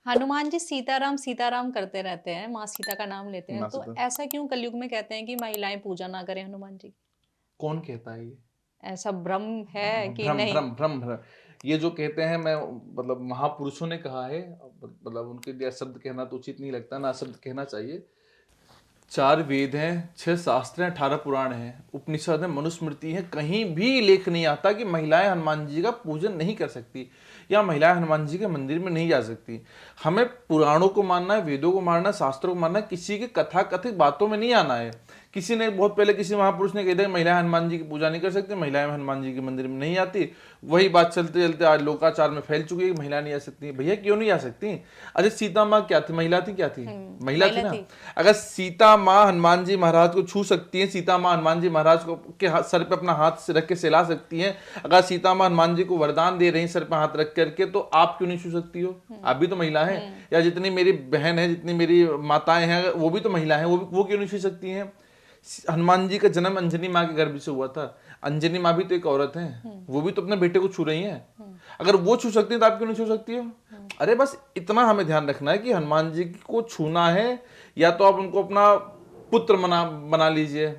हनुमान जी सीताराम, सीताराम करते रहते हैं, माँ सीता का नाम लेते हैं, ना तो तो ऐसा क्यों कलयुग में कहते हैं कि महिलाएँ पूजा ना करें हनुमान जी की? कौन कहता है ये? ऐसा भ्रम है कि भ्रम नहीं? भ्रम भ्रम भ्रम ये जो कहते हैं मैं मतलब महापुरुषों ने कहा है, मतलब उनके लिए शब्द कहना तो उचित नहीं लगता, ना शब्द कहना चाहिए। 4 वेद हैं, 6 शास्त्र हैं, 18 पुराण हैं, उपनिषद है, मनुस्मृति है, कहीं भी लेख नहीं आता कि महिलाएं हनुमान जी का पूजन नहीं कर सकती या महिलाएं हनुमान जी के मंदिर में नहीं जा सकती। हमें पुराणों को मानना है, वेदों को मानना है, शास्त्रों को मानना है, किसी के कथा कथित बातों में नहीं आना है। किसी ने बहुत पहले किसी महापुरुष ने कह दिया महिलाएं हनुमान जी की पूजा नहीं कर सकती, महिलाएं हनुमान जी के मंदिर में नहीं आती। वही बात चलते चलते आज लोकाचार में फैल चुकी है कि महिलाएं नहीं आ सकती। भैया क्यों नहीं आ सकती? अरे सीता माँ क्या थी? महिला थी, क्या थी? महिला थी महिला ना। थी। अगर सीता माँ हनुमान जी महाराज को छू सकती हैं, सीता माँ हनुमान जी महाराज को के सर पे अपना हाथ से रख के सहला सकती हैं, अगर सीता माँ हनुमान जी को वरदान दे रही सर पे हाथ रख करके, तो आप क्यों नहीं छू सकती हो? हुँ, आप भी तो महिला हैं। हुँ, या जितनी मेरी बहन है, जितनी मेरी माताएं हैं, वो भी तो महिला हैं, वो क्यों नहीं छू सकती हैं? हनुमान जी का जन्म अंजनी माँ के गर्भ से हुआ था। अंजनी माँ भी तो एक औरत है, हुँ, वो भी तो अपने बेटे को छू रही हैं। हुँ, अगर वो छू सकती है तो आप क्यों नहीं छू सकती हो? हुँ। अरे बस इतना हमें ध्यान रखना है कि हनुमान जी को छूना है, या तो आप उनको अपना पुत्र बना लीजिए,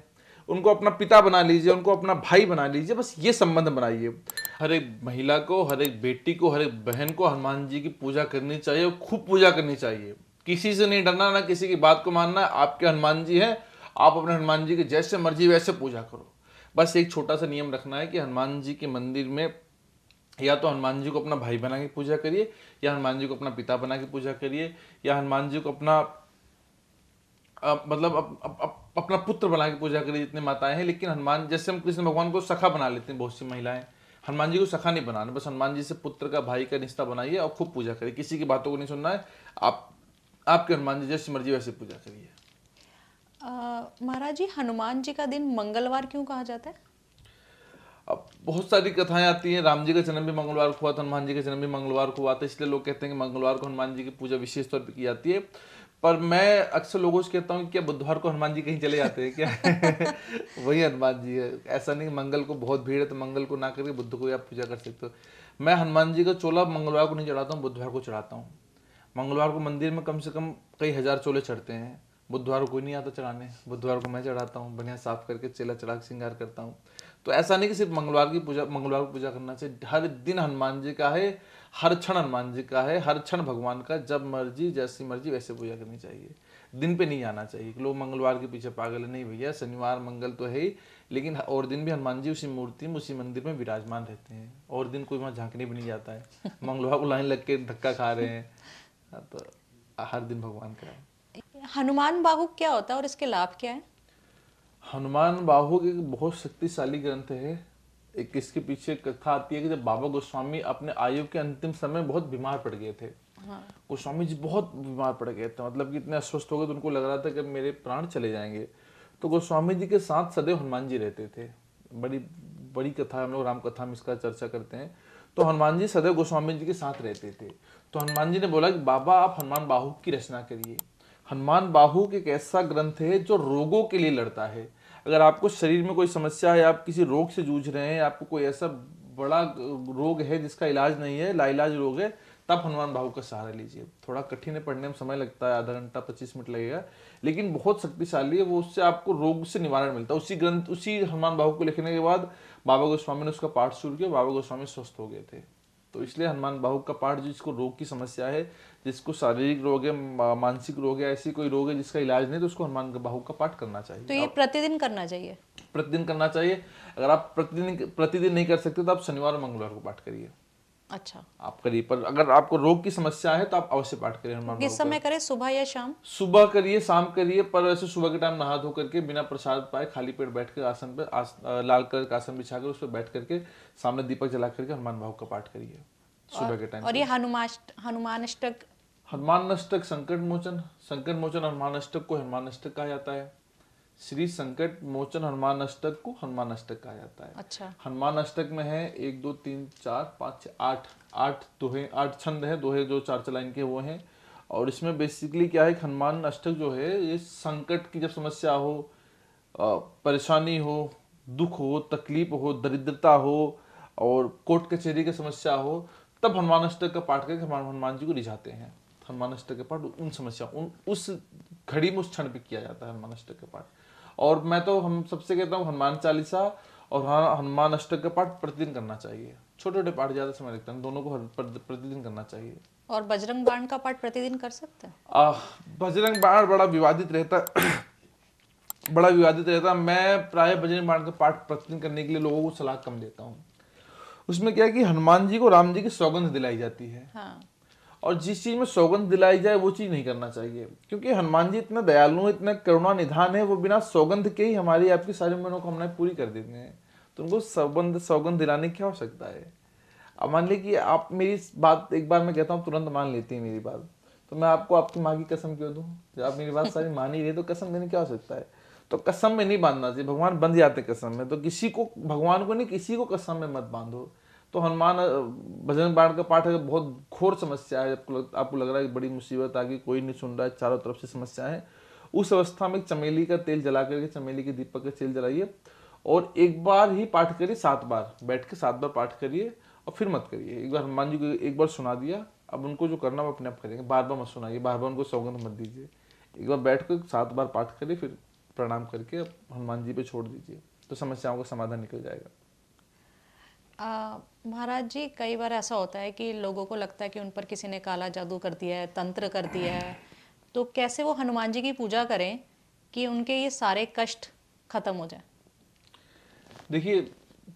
उनको अपना पिता बना लीजिए, उनको अपना भाई बना लीजिए, बस ये संबंध बनाइए। हर एक महिला को, हर एक बेटी को, हर एक बहन को हनुमान जी की पूजा करनी चाहिए और खूब पूजा करनी चाहिए। किसी से नहीं डरना, ना किसी की बात को मानना है। आपके हनुमान जी हैं, आप अपने हनुमान जी की जैसे मर्जी वैसे पूजा करो। बस एक छोटा सा नियम रखना है कि हनुमान जी के मंदिर में या तो हनुमान जी को अपना भाई बना के पूजा करिए, या हनुमान जी को अपना पिता बना के पूजा करिए, या हनुमान जी को अपना मतलब अपना पुत्र बना के पूजा करिए जितनी माताएं हैं। लेकिन हनुमान, जैसे हम कृष्ण भगवान को सखा बना लेते हैं बहुत सी महिलाएं, हनुमान जी को सखा नहीं बनाना। बस हनुमान जी से पुत्र का, भाई का रिश्ता बनाइए और खूब पूजा करिए। किसी की बातों को नहीं सुनना है। आप आपके हनुमान जी जैसी मर्जी वैसे पूजा करिए। अ, महाराज जी, हनुमान जी का दिन मंगलवार क्यों कहा जाता है? अब बहुत सारी कथाएं आती हैं। राम जी का जन्म भी मंगलवार को हुआ था, हनुमान जी का जन्म भी मंगलवार को हुआ था, इसलिए लोग कहते हैं कि मंगलवार को हनुमान जी की पूजा विशेष तौर पर की जाती है। पर मैं अक्सर लोगों से कहता हूँ कि क्या बुधवार को हनुमान जी कहीं चले जाते हैं क्या? वही हनुमान जी है। ऐसा नहीं मंगल को बहुत भीड़ है तो मंगल को ना करके बुध को ही आप पूजा कर सकते हो। मैं हनुमान जी का चोला मंगलवार को नहीं चढ़ाता हूँ, बुधवार को चढ़ाता हूँ। मंगलवार को मंदिर में कम से कम कई हजार चोले चढ़ते हैं। बुधवार को कोई नहीं आता चढ़ाने, बुधवार को मैं चढ़ाता हूँ, बढ़िया साफ करके चेला चढ़ा के श्रृंगार करता हूँ। तो ऐसा नहीं कि सिर्फ मंगलवार को पूजा करना चाहिए। हर दिन हनुमान जी का है, हर क्षण हनुमान जी का है, हर क्षण भगवान का। जब मर्जी जैसी मर्जी वैसे पूजा करनी चाहिए। दिन पे नहीं आना चाहिए कि लोग मंगलवार के पीछे पागल है। नहीं भैया, शनिवार मंगल तो है ही, लेकिन और दिन भी हनुमान जी उसी मूर्ति में, उसी मंदिर में विराजमान रहते हैं। और दिन कोई वहाँ झांकने भी नहीं जाता है। मंगलवार को लाइन लग के धक्का खा रहे हैं। हाँ, तो हर दिन भगवान का है। हनुमान बाहु क्या होता है और इसके लाभ क्या है? हनुमान बाहु एक बहुत शक्तिशाली ग्रंथ है। एक इसके पीछे एक कथा आती है कि जब बाबा गोस्वामी अपने आयु के अंतिम समय बहुत बीमार पड़ गए थे। हाँ। गोस्वामी जी बहुत बीमार पड़ गए थे, मतलब कि इतने अस्वस्थ हो गए तो उनको लग रहा था कि अब मेरे प्राण चले जाएंगे। तो गोस्वामी जी के साथ सदैव हनुमान जी रहते थे। बड़ी बड़ी कथा है, हम लोग राम कथा में इसका चर्चा करते हैं। तो हनुमान जी सदैव गोस्वामी जी के साथ रहते थे। तो हनुमान जी ने बोला कि बाबा आप हनुमान बाहु की रचना करिए। हनुमान बाहु एक ऐसा ग्रंथ है जो रोगों के लिए लड़ता है। अगर आपको शरीर में कोई समस्या है, आप किसी रोग से जूझ रहे हैं, आपको कोई ऐसा बड़ा रोग है जिसका इलाज नहीं है, लाइलाज रोग है, तब हनुमान बाहु का सहारा लीजिए। थोड़ा कठिन है, पढ़ने में समय लगता है, आधा घंटा 25 मिनट लगेगा, लेकिन बहुत शक्तिशाली है वो। उससे आपको रोग से निवारण मिलता है। उसी हनुमान बाहु को लिखने के बाद बाबा गोस्वामी ने उसका पाठ शुरू किया, बाबा गोस्वामी स्वस्थ हो गए थे। तो इसलिए हनुमान बाहु का पाठ, जिसको रोग की समस्या है, जिसको शारीरिक रोग है, मानसिक रोग है, ऐसी कोई रोग है जिसका इलाज नहीं, तो उसको हनुमान बाहु का पाठ करना तो चाहिए। ये आप प्रतिदिन करना चाहिए? प्रतिदिन करना चाहिए। अगर आप प्रतिदिन नहीं कर सकते तो आप शनिवार और मंगलवार को पाठ करिए। अच्छा। आप करिए, पर अगर आपको रोग की समस्या है तो आप अवश्य पाठ करिए तो हनुमान बाहु किस का। समय करें, सुबह या शाम? सुबह करिए, शाम करिए, पर ऐसे सुबह के टाइम नहा धो करके बिना प्रसाद पाए खाली पेट बैठ कर आसन पे लाल कलर का आसन बिछाकर उस पर बैठ करके सामने दीपक जला करके हनुमान बाहु का पाठ करिए सुबह के टाइम और पे। ये हनुमान अष्टक? हनुमान अष्टक संकट मोचन हनुमान अष्टक को हनुमान अष्टक कहा जाता है। श्री संकट मोचन हनुमान अष्टक को हनुमान अष्टक कहा जाता है। अच्छा। हनुमान अष्टक में है 1 2 3 4 5 6 8 8 दोहे, 8 छंद है, दोहे जो 4 लाइन के वो हैं। और इसमें बेसिकली क्या है कि हनुमान अष्टक जो है ये संकट की जब समस्या हो, परेशानी हो, दुख हो, तकलीफ हो, दरिद्रता हो और कोर्ट कचहरी की समस्या हो, तब हनुमान अष्टक का पाठ करके हनुमान जी को रिझाते हैं। हनुमान अष्टक का पाठ उन समस्या उन उस घड़ी में उस क्षण पे किया जाता है हनुमान अष्टक का पाठ। और मैं तो हम सबसे कहता हूँ हनुमान चालीसा और हाँ हनुमान अष्टक का पाठ प्रतिदिन करना चाहिए। छोटे छोटे पाठ ज़्यादा समय लगता है, दोनों को प्रतिदिन करना चाहिए। और बजरंग बाण का पाठ प्रतिदिन कर सकते हैं? बजरंग बाण बड़ा विवादित रहता बड़ा विवादित रहता है। मैं प्राय बजरंग बाण का पाठ प्रतिदिन करने के लिए लोगों को सलाह कम देता हूँ। उसमें क्या है कि हनुमान जी को राम जी की सौगंध दिलाई जाती है, हाँ। और जिस चीज में सौगंध दिलाई जाए वो चीज नहीं करना चाहिए, क्योंकि हनुमान जी इतना दयालु, इतना करुणा निधान है, वो बिना सौगंध के ही हमारी आपकी सारी मनोकामनाएं पूरी कर देते हैं। तो उनको सौगंध दिलाने की क्या आवश्यकता है? अब मान लीजिए कि आप मेरी बात एक बार मैं कहता हूँ तुरंत मान लेती है मेरी बात, तो मैं आपको आपकी माँ की कसम क्यों दूं? जब आप मेरी बात सारी मान ही रहे तो कसम देने की क्या आवश्यकता है? तो कसम में नहीं बांधना चाहिए, भगवान बंध जाते कसम में। तो किसी को, भगवान को नहीं, किसी को कसम में मत बांधो। तो हनुमान बजरंग बाण का पाठ है, बहुत घोर समस्या है, आपको लग रहा है कि बड़ी मुसीबत आ गई, कोई नहीं सुन रहा है, चारों तरफ से समस्या है, उस अवस्था में चमेली का तेल जला करके, चमेली के दीपक का तेल जलाइए और एक बार ही पाठ करिए, 7 बार बैठ के 7 बार पाठ करिए और फिर मत करिए। एक बार हनुमान जी को एक बार सुना दिया, अब उनको जो करना वो अपने आप करेंगे, बार बार मत सुनाइए, बार बार उनको सौगंध मत दीजिए। एक बार बैठ कर 7 बार पाठ करिए, फिर प्रणाम करके हनुमान जी पे छोड़ दीजिए, तो समस्याओं का समाधान निकल जाएगा। महाराज जी, कई बार ऐसा होता है कि लोगों को लगता है कि उन पर किसी ने काला जादू कर दिया है, तंत्र कर दिया है, तो कैसे वो हनुमान जी की पूजा करें कि उनके ये सारे कष्ट खत्म हो जाए? देखिए,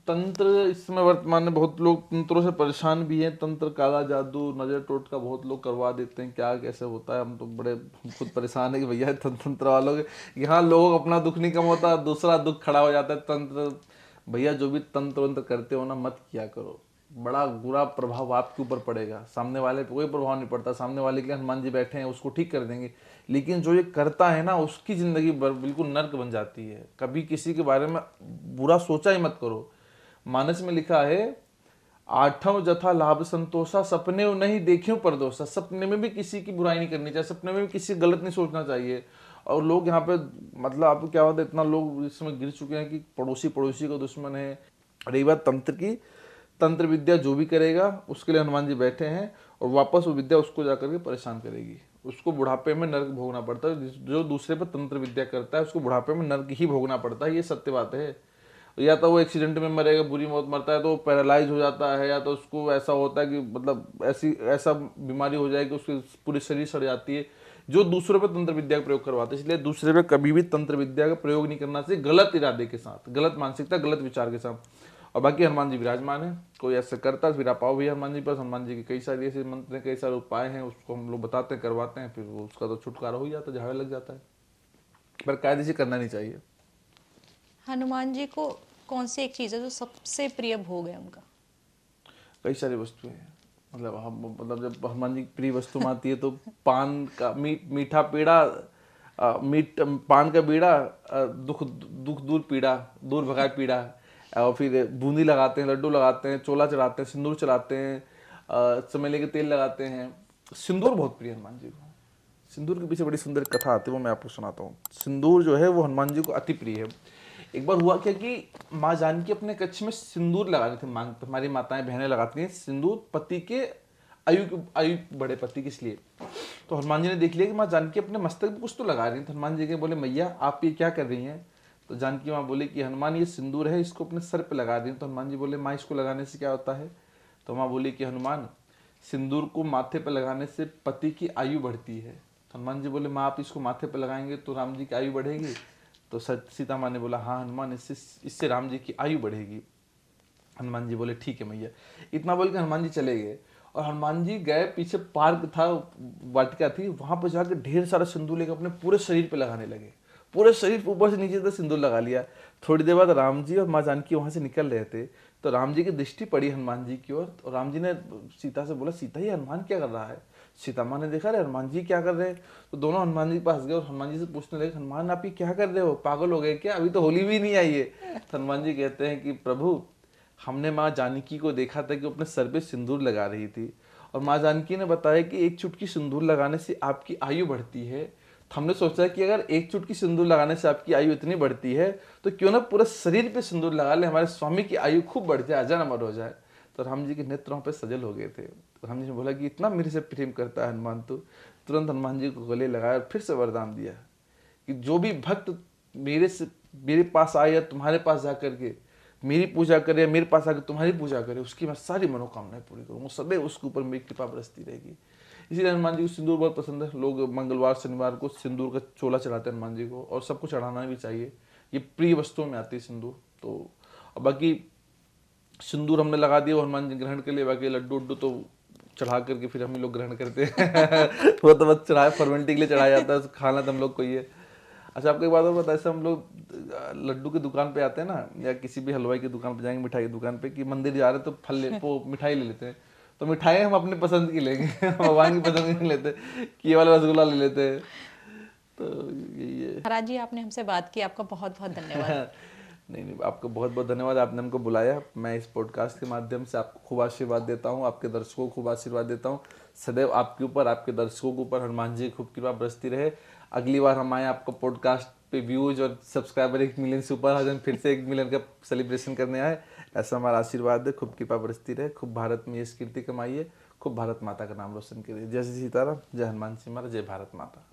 तंत्र इस समय वर्तमान में बहुत लोग तंत्रों से परेशान भी हैं। तंत्र, काला जादू, नजर टोटका बहुत लोग करवा देते हैं, क्या कैसे होता है, हम तो बड़े खुद परेशान है कि भैया तंत्र वालों के यहाँ लोग अपना दुख नहीं कम होता, दूसरा दुख खड़ा हो जाता है। तंत्र, भैया जो भी तंत्र वंत्र करते हो ना, मत किया करो, बड़ा बुरा प्रभाव आपके ऊपर पड़ेगा, सामने वाले पे कोई प्रभाव नहीं पड़ता। सामने वाले के लिए हनुमान जी बैठे हैं, उसको ठीक कर देंगे, लेकिन जो ये करता है ना, उसकी जिंदगी बिल्कुल नर्क बन जाती है। कभी किसी के बारे में बुरा सोचा ही मत करो। मानस में लिखा है, आठों जथा लाभ संतोषा, सपने नहीं देख्यो परदोषा। सपने में भी किसी की बुराई नहीं करनी चाहिए, सपने में भी किसी गलत नहीं सोचना चाहिए। और लोग यहाँ पे, मतलब आपको क्या होता है, इतना लोग इसमें गिर चुके हैं कि पड़ोसी पड़ोसी का दुश्मन है। रही बात तंत्र की, तंत्र विद्या जो भी करेगा उसके लिए हनुमान जी बैठे हैं, और वापस वो विद्या उसको जाकर के परेशान करेगी। उसको बुढ़ापे में नर्क भोगना पड़ता है। जो दूसरे पर तंत्र विद्या करता है उसको बुढ़ापे में नर्क ही भोगना पड़ता है, ये सत्य बात है। या तो वो एक्सीडेंट में मरेगा, बुरी मौत मरता है, तो पैरालाइज हो जाता है, या तो उसको ऐसा होता है कि मतलब ऐसा बीमारी हो जाए कि उसके पूरे शरीर सड़ जाती है। जो दूसरों पे तंत्र विद्या का प्रयोग करवाते हैं, इसलिए दूसरे पे कभी भी तंत्र विद्या का प्रयोग नहीं करना चाहिए, गलत इरादे के साथ, गलत मानसिकता, गलत विचार के साथ। और बाकी हनुमान जी विराजमान है, कोई ऐसा करता फिर आप आओ भी हनुमान जी पास। हनुमान जी के कई सारे ऐसे मंत्र हैं, कई सारे उपाय हैं, उसको हम लोग बताते हैं, करवाते हैं, फिर वो उसका तो छुटकारा हो ही जाता है, झाड़े लग जाता है। पर कायदे से करना नहीं चाहिए। हनुमान जी को कौन सी एक चीज़ है जो सबसे प्रिय भोग है उनका? कई सारी वस्तुएं हैं, मतलब हम, मतलब जब हनुमान जी की प्रिय वस्तु में आती है तो पान का मीठा पेड़ा, पान का बीड़ा, दुख दुख दूर पीड़ा, दूर भगाए पीड़ा। और फिर बूंदी लगाते हैं, लड्डू लगाते हैं, चोला चढ़ाते हैं, सिंदूर चढ़ाते हैं, चमेली के तेल लगाते हैं। सिंदूर बहुत प्रिय हनुमान जी को। सिंदूर के पीछे बड़ी सुंदर कथा आती है, वो मैं आपको सुनाता हूँ। सिंदूर जो है वो हनुमान जी को अति प्रिय है। एक बार हुआ क्या कि माँ जानकी अपने कच्छ में सिंदूर लगा रही थी, मांग पे। हमारी माताएं बहनें लगाती हैं सिंदूर पति के आयु बड़े पति किस लिए। तो हनुमान जी ने देख लिया कि माँ जानकी अपने मस्तक पे कुछ तो लगा रही है। तो हनुमान जी के बोले, मैया आप ये क्या कर रही हैं? तो जानकी माँ बोली कि हनुमान ये सिंदूर है, इसको अपने सर पे लगा रही है। तो हनुमान जी बोले, माँ इसको लगाने से क्या होता है? तो माँ बोली कि हनुमान, सिंदूर को माथे पे लगाने से पति की आयु बढ़ती है। तो हनुमान जी बोले, माँ आप इसको माथे पे लगाएंगे तो राम जी की आयु बढ़ेगी? तो सीता माँ ने बोला, हाँ हनुमान, इससे राम जी की आयु बढ़ेगी। हनुमान जी बोले, ठीक है मैया। इतना बोल के हनुमान जी चले गए, और हनुमान जी गए, पीछे पार्क था, वाटिका थी, वहां पर जाकर ढेर सारा सिंदूर लेकर अपने पूरे शरीर पे लगाने लगे। पूरे शरीर पे ऊपर से नीचे तक सिंदूर लगा लिया। थोड़ी देर बाद राम जी और माँ जानकी वहां से निकल रहे थे, तो राम जी की दृष्टि पड़ी हनुमान जी की ओर, और राम जी ने सीता से बोला, सीता ये हनुमान क्या कर रहा है? सीता माँ ने देखा, रे हनुमान जी क्या कर रहे हैं? तो दोनों हनुमान जी के पास गए और हनुमान जी से पूछने लगे, हनुमान आप ये क्या कर रहे हो? पागल हो गए क्या? अभी तो होली भी नहीं आई है। तो हनुमान जी कहते हैं कि प्रभु, हमने माँ जानकी को देखा था कि वो अपने सर पे सिंदूर लगा रही थी, और माँ जानकी ने बताया कि एक चुटकी सिंदूर लगाने से आपकी आयु बढ़ती है। तो हमने सोचा कि अगर एक चुटकी सिंदूर लगाने से आपकी आयु इतनी बढ़ती है, तो क्यों ना पूरे शरीर पे सिंदूर लगा ले, हमारे स्वामी की आयु खूब बढ़ जाए, अजर अमर हो जाए। तो राम जी के नेत्रों पे सजल हो गए थे। तो राम जी ने बोला कि इतना मेरे से प्रेम करता है हनुमान, तो तुरंत हनुमान जी को गले लगाया और फिर से वरदान दिया कि जो भी भक्त मेरे पास आए या तुम्हारे पास जा करके मेरी पूजा करे, मेरे पास आकर तुम्हारी पूजा करे, उसकी मैं सारी मनोकामनाएं पूरी करूँगा, सदैव उसके ऊपर मेरी कृपा बरसती रहेगी। इसीलिए हनुमान जी को सिंदूर बहुत पसंद है। लोग मंगलवार शनिवार को सिंदूर का चोला चढ़ाते हैं हनुमान जी को, और सबको चढ़ाना भी चाहिए। ये प्रिय वस्तुओं में आती है सिंदूर। तो अब बाकी सिंदूर हमने लगा दिया, वो हनुमान जी ग्रहण कर लिए, बाकी लड्डू उड्डू तो चढ़ा करके फिर हम ही लोग ग्रहण करते हैं। वो तो बस चढ़ाए फॉर्मेलिटी के लिए चढ़ाया जाता है, खाना तो हम लोग को ही है। अच्छा, आपको एक बात और बता, ऐसे हम लोग लड्डू की दुकान पे आते हैं ना, या किसी भी हलवाई की दुकान पे जाएंगे, मिठाई की दुकान पे, कि मंदिर जा रहे हैं तो वो मिठाई ले लेते हैं। तो मिठाई हम अपने पसंद की लेंगे, भगवान की पसंद की नहीं लेते कि ये वाला रसगुल्ला ले लेते हैं। तो यही है। महाराज जी, आपने हमसे बात की, आपका बहुत बहुत धन्यवाद। नहीं, आपको बहुत बहुत धन्यवाद, आपने हमको बुलाया। मैं इस पॉडकास्ट के माध्यम से आपको खूब आशीर्वाद देता हूँ, आपके दर्शकों को खूब आशीर्वाद देता हूँ। सदैव आपके ऊपर, आपके दर्शकों के ऊपर हनुमान जी की खूब कृपा बरसती रहे। अगली बार हम आए, आपको पॉडकास्ट पे व्यूज और सब्सक्राइबर 1 मिलियन से ऊपर, आज हम फिर से 1 मिलियन का सेलिब्रेशन करने आए। ऐसा हमारा आशीर्वाद है, खूब कृपा बरसती रहे, खूब भारत में यश कीर्ति कमाइए, खूब भारत माता का नाम रोशन करिए। जय श्री सीताराम, जय हनुमान जी महाराज, जय भारत माता।